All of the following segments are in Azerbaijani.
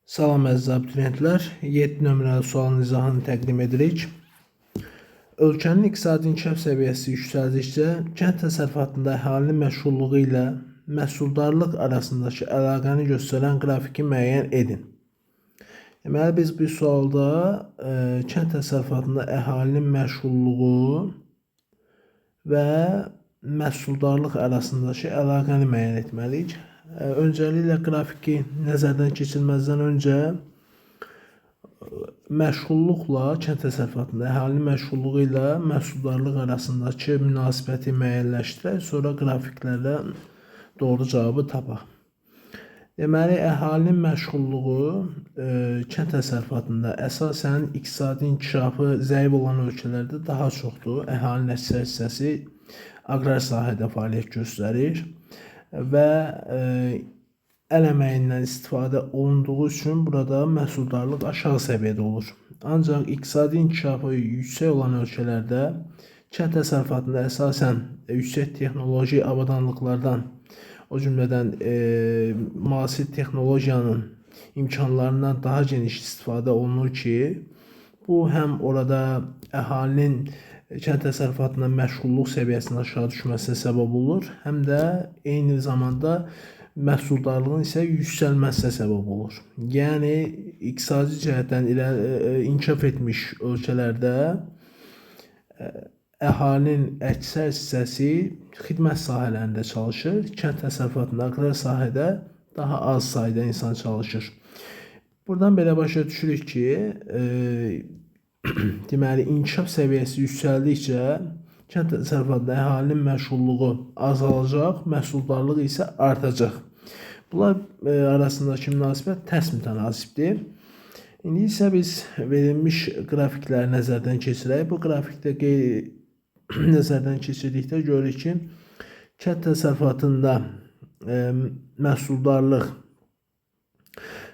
Salam əziz abituriyentlər, 7 nömrəli sualın izahını təqdim edirik. Ölkənin iqtisadi inkişaf səviyyəsi yüksəldikcə, kənd təsərrüfatında əhalinin məşğulluğu ilə məhsuldarlıq arasındakı əlaqəni göstərən qrafiki müəyyən edin. Deməli, biz bu sualda kənd təsərrüfatında əhalinin məşğulluğu və məhsuldarlıq arasındakı əlaqəni müəyyən etməliyik. Öncəliklə qrafiki nəzərdən keçirməzdən öncə məşğulluqla, kənd təsərrüfatında əhalinin məşğulluğu ilə məhsuldarlıq arasındakı münasibəti müəyyənləşdirək, sonra qrafiklərlə doğru cavabı tapaq. Deməli, əhalinin məşğulluğu kənd təsərrüfatında əsasən iqtisadi inkişafı zəif olan ölkələrdə daha çoxdur. Əhalinin əksər hissəsi aqrar sahədə fəaliyyət göstərir və əl əməyindən istifadə olunduğu üçün burada məhsuldarlıq aşağı səviyyədə olur. Ancaq iqtisadi inkişafı yüksək olan ölkələrdə kənd təsərrüfatında əsasən yüksək texnoloji avadanlıqlardan, o cümlədən müasir texnologiyanın imkanlarından daha geniş istifadə olunur ki, bu həm orada əhalinin kənd təsərrüfatına məşğulluq səviyyəsinin aşağı düşməsinə səbəb olur, həm də eyni zamanda məhsuldarlığın isə yüksəlməsinə səbəb olur. Yəni, iqtisadi cəhətdən inkişaf etmiş ölkələrdə əhalinin əksər hissəsi xidmət sahələrində çalışır, kənd təsərrüfatında, aqrar sahədə daha az sayda insan çalışır. Buradan belə başa düşürük ki, deməli, inkişaf səviyyəsi yüksəldikcə kənd təsərrüfatında əhalinin məşğulluğu azalacaq, məhsuldarlıq isə artacaq. Bunlar arasındakı münasibət tərs mütənasibdir. İndi isə biz verilmiş qrafikləri nəzərdən keçirək. Bu qrafikdə nəzərdən keçirdikdə görürük ki, kənd təsərrüfatında məhsuldarlıq,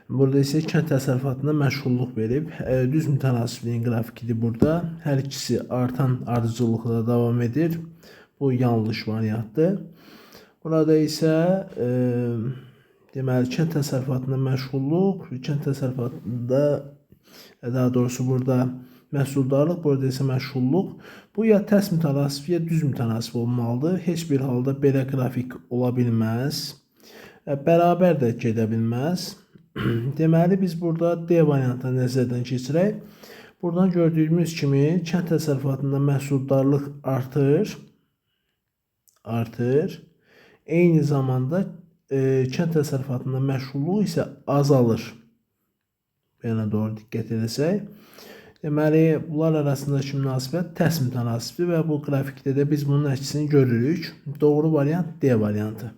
burada isə kənd təsərrüfatında məşğulluq verib. Düz mütənasibliyin qrafikidir burada. Hər ikisi artan ardıcıllıqla davam edir. Bu yanlış variantdır. Burada isə deməli, kənd təsərrüfatında məşğulluq, kənd təsərrüfatında, daha doğrusu burada məhsuldarlıq, burada isə məşğulluq. Bu ya tərs mütənasib, ya düz mütənasib olmalıdır. Heç bir halda belə qrafik ola bilməz. Bərabər də gedə bilməz. Deməli, biz burada D variantını nəzərdən keçirək. Buradan gördüyümüz kimi, kənd təsərrüfatında məhsuldarlıq artır. Eyni zamanda kənd təsərrüfatında məşğulluq isə azalır. Yana doğru diqqət edəsək. Deməli, bunlar arasındakı münasibət tərs mütənasibdir və bu qrafikdə də biz bunun əksini görürük. Doğru variant D variantı.